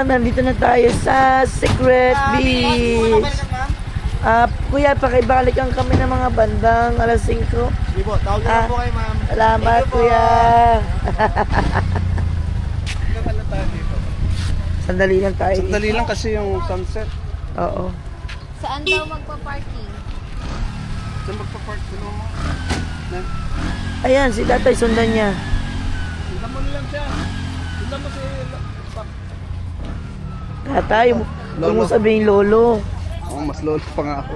nandito na tayo sa Secret Beach. Kuya, pakibalikan kami ng mga bandang alas 5. Sige po, tawag na po kayo, ma'am. Salamat, kuya. Ano tayo dito? Sandali lang tayo. Sandali lang kasi yung sunset. Oo. Saan daw magpa-parking? Saan magpa-park ko mo? Ayan, si tatay sundan niya. Sundan mo nilang siya. Sundan mo si... Tatay, huwag mo sabihin lolo. Oh, mas lolo pa nga ako.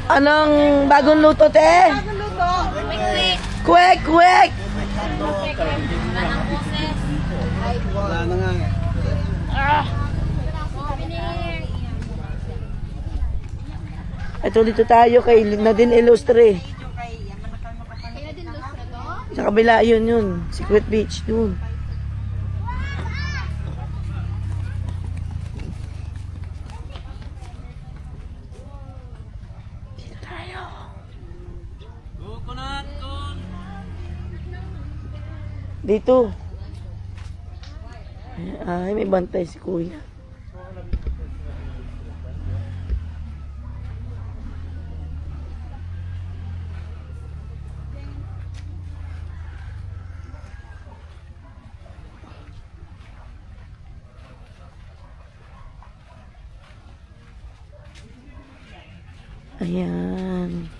Anong bagong luto, te? Bagong luto! Quick! Kwek, kwek! Wala nang boses. Wala na nga. Ito dito tayo kay Nadine Illustre. Kaya din lustra to? Sa kabila, yun. Secret Beach, dun. Dito tayo. Dito. Ay, may bantay si kuya. Ayan.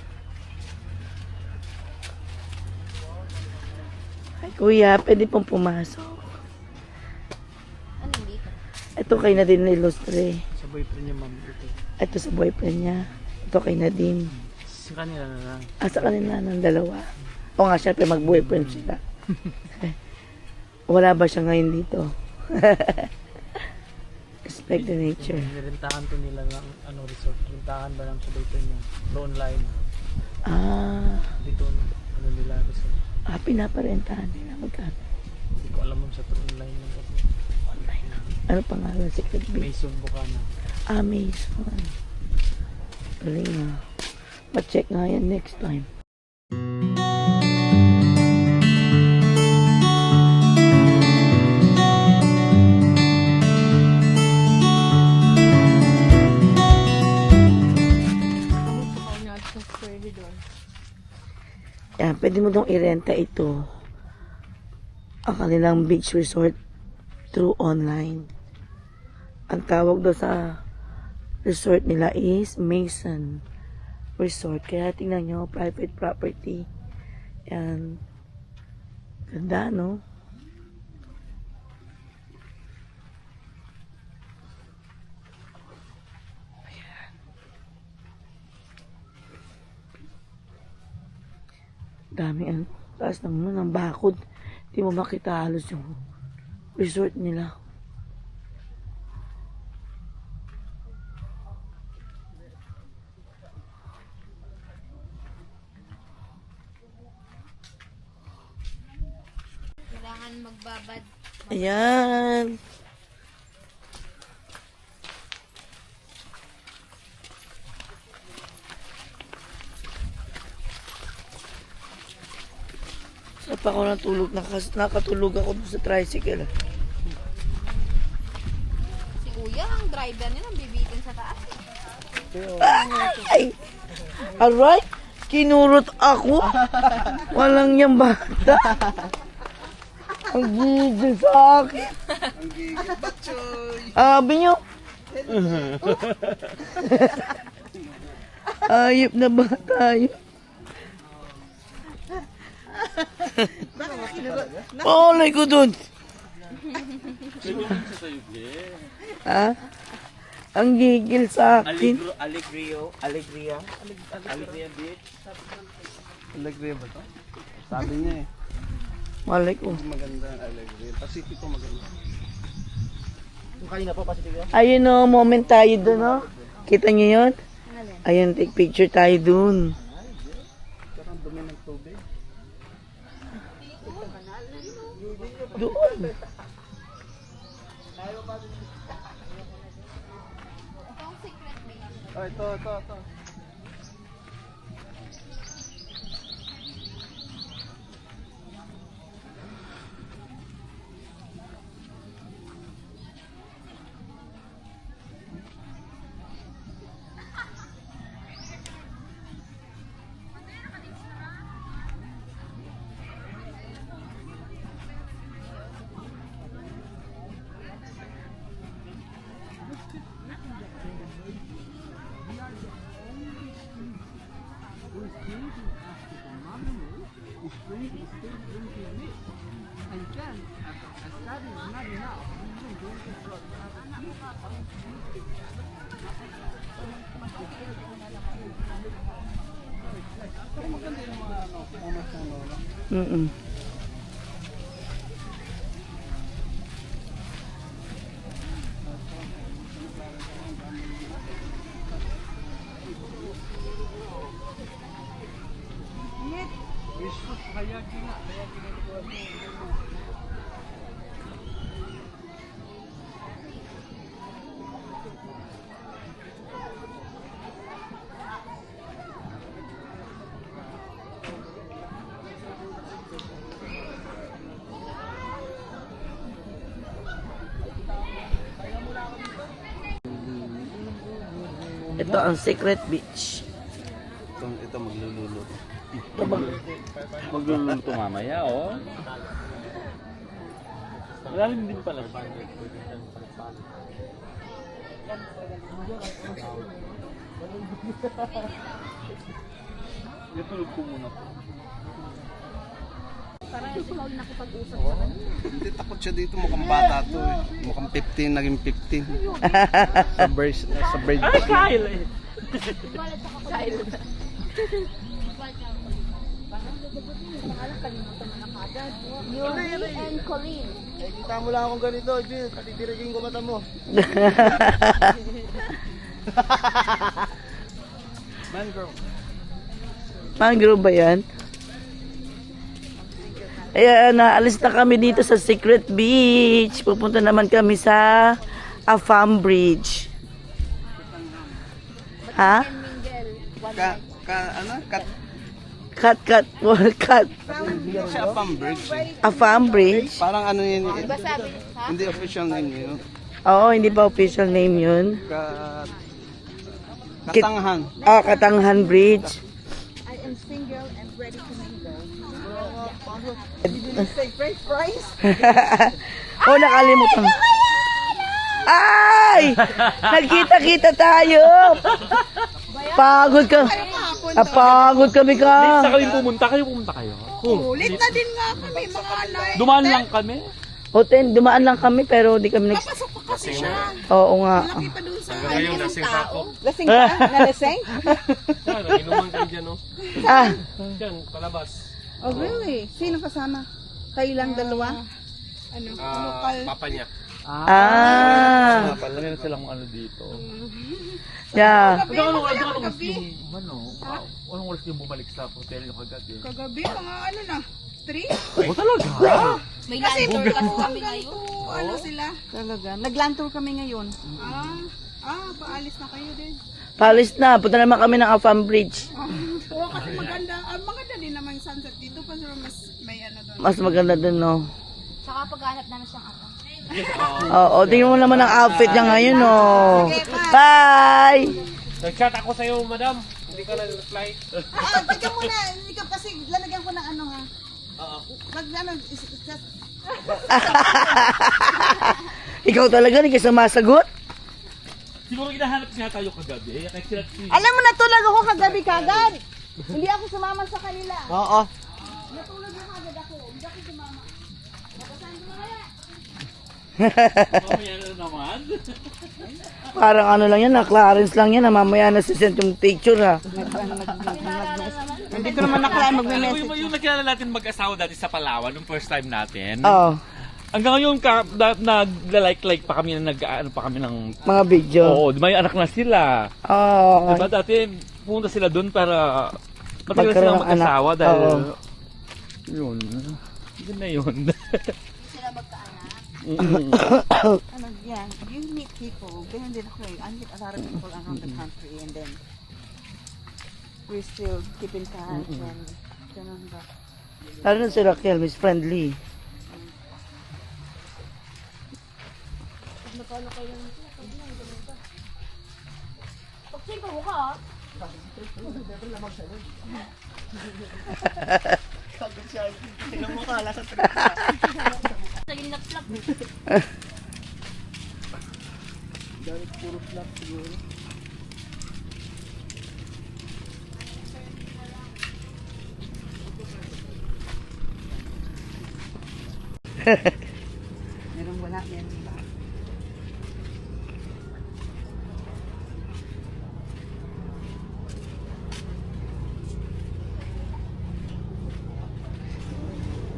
Ay, kuya, pwede pong pumasok. Ano dito? Ito kay Nadine Illustre. Sa boyfriend niya, ma'am. Ito sa boyfriend niya. Ito kay Nadine. Sa kanila na lang. Sa kanila ng dalawa. O nga, syempre mag-boyfriend sila. Wala ba siya ngayon dito? Respect the nature. Nirentahan to nila ng resort. Rentahan ba lang sa boyfriend niya? Online. Dito nila resort. Pinaparentahan nila. Magkano? Hindi ko alam mo sa online lang kasi. Online na. Ano pangalan? Secret Beach? Mason Bukana. Mason. Galing nga. Ma-check nga yan next time. Yan, pwede mo dong irenta ito. Ang kanilang beach resort through online. Ang tawag daw sa resort nila is Mason Resort. Kaya tingnan nyo, private property. Yan. Ganda, no? Dami ang taas ng bakod. Hindi mo makita halos yung resort nila. Kailangan magbabad. Ayan. Saan pa ako natulog? Nakatulog ako doon sa tricycle. Si kuya, ang driver niya, bibitin sa taas. Ay! Alright! Kinurot ako! Walang niyang bata! Ang gigil sa akin! Ang gigil, batchoy! Sabi niyo! Ayop na bata yun. Olay ko dun! Ha? Ang gigil sa akin. Alegria Beach. Alegria ba to? Sabi niya eh. Malay ko. Maganda ang Alegria. Pacifico maganda. Yung kanina po, Pacifico. Ayun o, moment tayo dun o. Kita niyo yun? Ayun, take picture tayo dun. Parang dumi ng tubig. Doon. Itong secret beach. Oh, ito. Mm-mm. Ito ang Secret Beach. Ito maglululo. Ito bang- Magluluto mamaya, oh. Malalim din pala. Itulog ko muna. Parang ikaw yung nakipag-usap sa kanya. Hindi, takot siya dito. Mukhang bata to eh. Mukhang 15, naging 15. sa bridge. Ay, Kyle eh. Kyle. Yuri and Colleen. Kita mo lang akong ganito, Jill. Katitirigin ko mata mo. Mangrove. Mangrove ba yan? Ayan, naalis na kami dito sa Secret Beach. Pupunta naman kami sa Afam Bridge. Ha? Ano? Cut. Hindi siya Afam Bridge. Afam Bridge? Parang ano yun. Diba sabi, ha? Hindi official name yun. Oo, hindi pa official name yun. Katanghan. Katanghan Bridge. I am single and ready to mingle. Oh, nakalimutan. Ay! Nagkita-kita tayo! Pagod ka. Pagod kami ka. Sa kami pumunta kayo. Ulit na din nga kami, mga anay. Dumaan lang kami. Hotel, dumaan lang kami pero di kami nag... Pasok pa kasi siya. Oo nga. Laki pa dun sa Ngayon, lasing pa ako. Lasing ka? Nalasing? Yan, inuman kayo dyan, no? Ah, Dyan, palabas. Oh, really? Sino kasama? Kayo lang dalawa? Ano? Lokal? Papa niya. ah. Palagyan silang ano dito. Yeah. Anong oras yung bumalik sa hotel yung kagabi? Kagabi, mga ano na? 3? Oh, talaga? May landor kasi kami ngayon. Ano sila? Talaga. Nag-land tour kami ngayon. Paalis na kayo din. Palis na. Punta naman kami ng Afam Bridge. Oo, kasi maganda. Maganda din naman yung sunset dito. Pero mas may ano doon. Mas maganda dun, no? Saka paghanap namin siyang ano. Oo, tingnan mo naman ang outfit niya ngayon, no? Bye! Nag-chat ako sa'yo, madam. Hindi ka nag-reply. Tignan mo na. Ikaw kasi lalagyan ko ng ano ha. Pag ano, Ikaw talaga, hindi ka sumasagot? Siguro hinahanap niya tayo kagabi. Kaya sila alam mo, natulog ako kagabi kagad. Hindi ako sumama sa kanila. Oo. Natulog ako kagad ako. Hindi ako sumama. Napasahin ko na kaya. mamaya na naman. Parang ano lang yan, Clarence lang yan. Mamaya na sisend yung picture, ha? Hindi ko naman nakalain Alam mo magme-message. yung nakilala natin mag-asawa dati sa Palawan, nung first time natin. Oo. Hanggang ngayon, nag-like pa kami, nag-ano pa kami ng... Mga video. Oo, di ba yung anak na sila? Oo. Diba dati, pumunta sila doon para matagal Magkaroon silang ng mag-asawa anak. dahil... Oo. Yun. Yun na yun. Sila magkaanak. Ano, yeah, you meet people. Ganyan din ako eh. I meet a lot of people around the country and then we still keep in touch and ganun ba. Lalo na si Raquel, Miss Friendly. Pag-sing ko mukha ha. Sige na flap. wala yan. Diba?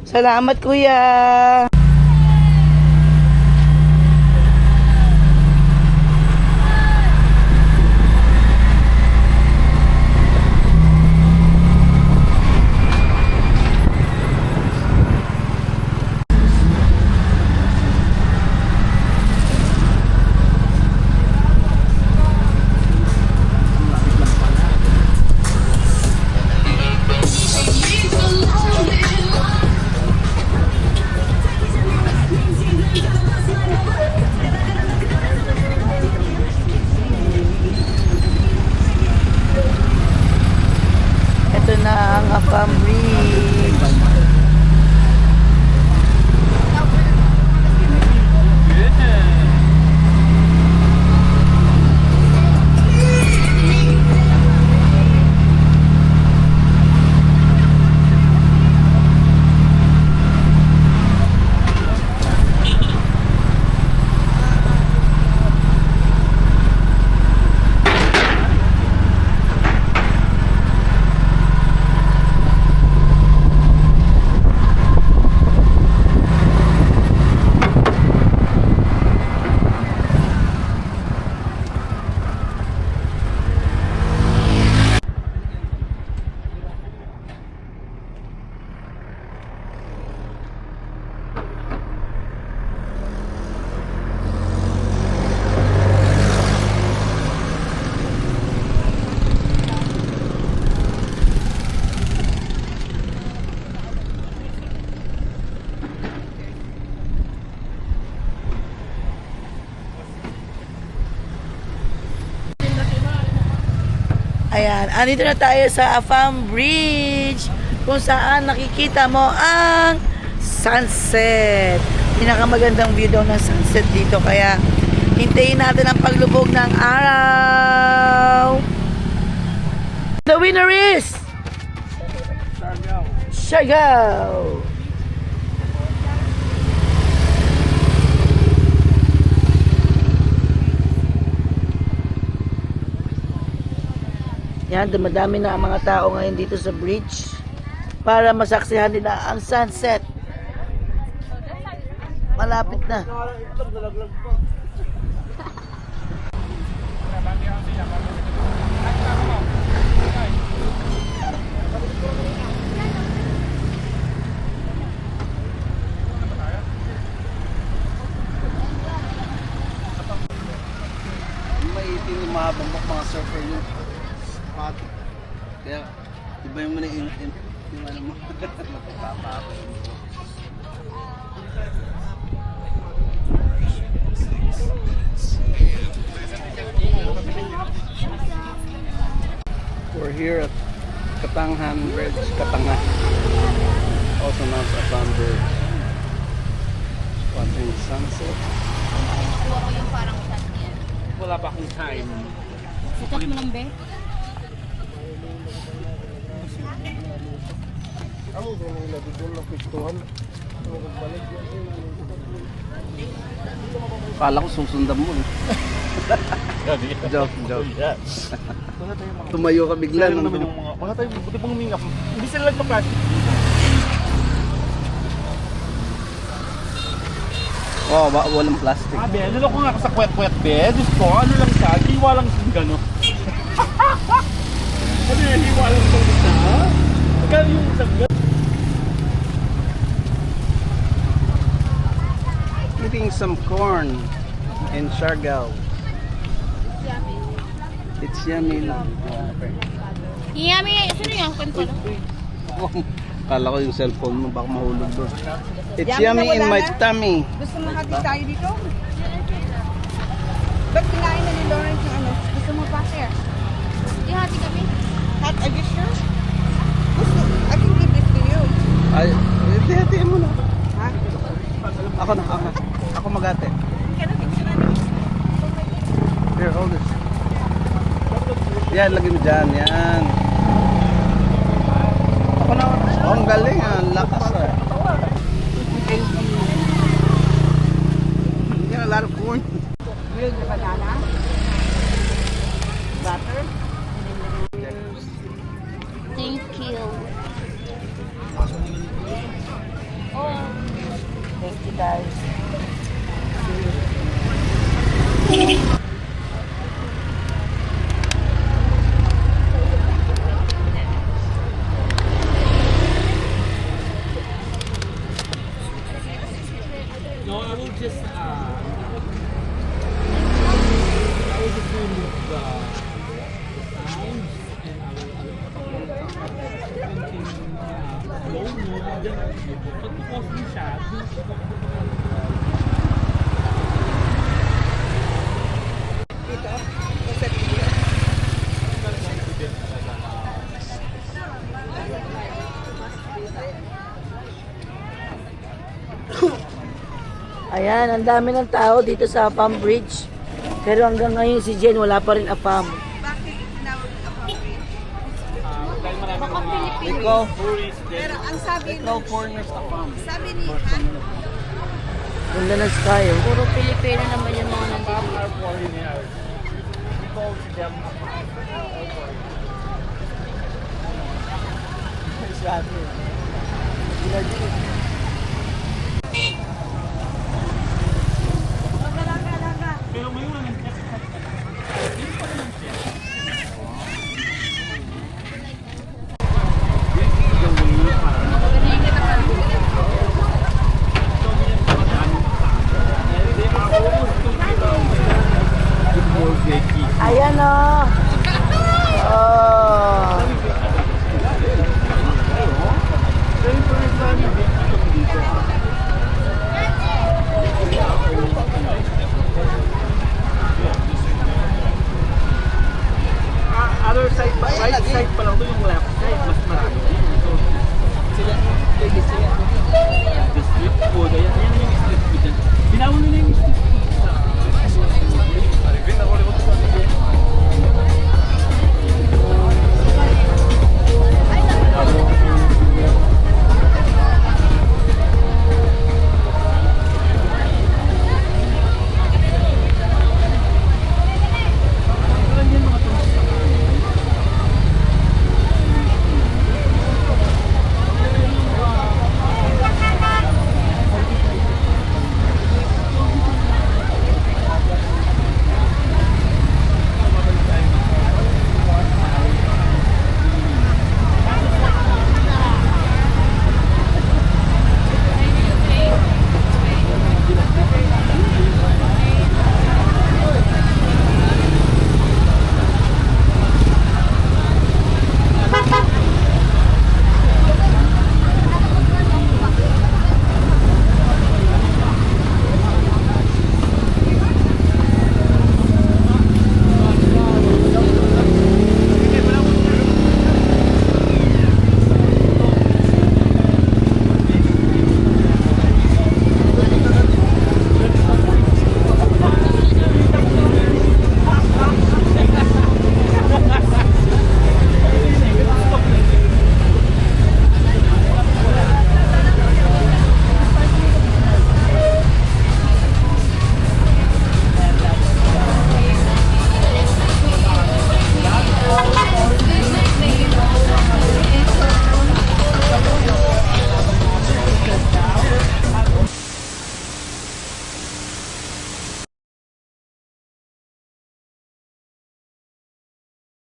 Salamat, kuya. Ito na ang Afam Bridge. Ayan, andito na tayo sa Afam Bridge kung saan nakikita mo ang sunset. Pinakamagandang view daw ng sunset dito kaya hintayin natin ang paglubog ng araw. The winner is Siargao. Yan, dumadami na ang mga tao ngayon dito sa bridge para masaksihan nila ang sunset. Malapit na. May itin yung mahabang mga surfer yung hot. Kaya, iba yung muna yung ano mo. Magpapapa. We're here at Katanghan Bridge, Katanghan. Also known as Afam Bridge. Watching sunset. Kuha ko yung parang chat niya. Wala pa akong time. Sikat mo lang, be? Kala ko susundan mo eh. Joke. Tumayo ka bigla. Wala naman yung mga, wala tayong, buti pang huminga. Hindi sila nagpa-plastic. Oh, walang plastic. Be, ano ko nga ako sa kwet-kwet, be. Diyos ko, ano lang siya, hiwa lang siya gano'n. Ano yung hiwa lang siya gano'n? Magkano yung isang gano'n? Eating some corn in Siargao. It's yummy lang. Yummy! Sino yung kwento na? Kala ko yung cellphone mo, baka mahulog doon. It's yummy in my tummy. Gusto mo hati tayo dito? Ba't kinain na ni Lawrence yung ano? Gusto mo pa, sir? Ihati kami. Hot, are you sure? Gusto, I can give this to you. Ay, hatiin mo na. Ha? Ako na. Ako mag-ate. Here, hold this. Yan, lagay mo dyan. Yan. Ako na. Oh, ang galing. Ang lakas. missed you guys. No, I will just remove the sounds and I will thinking low mo dyan. Pag-pause mo siya, Ayan, ang dami ng tao dito sa Palm Bridge. Pero hanggang ngayon si Jen wala pa rin AFAM. Bakit tinawag appropriate? Baka Pilipino. Ikaw, Pero ang sabi ikaw foreigners na farm. sabi ni Han, Ganda ng sky, oh. Puro Pilipino naman yung mga nandito. are foreigners. We call them Sabi.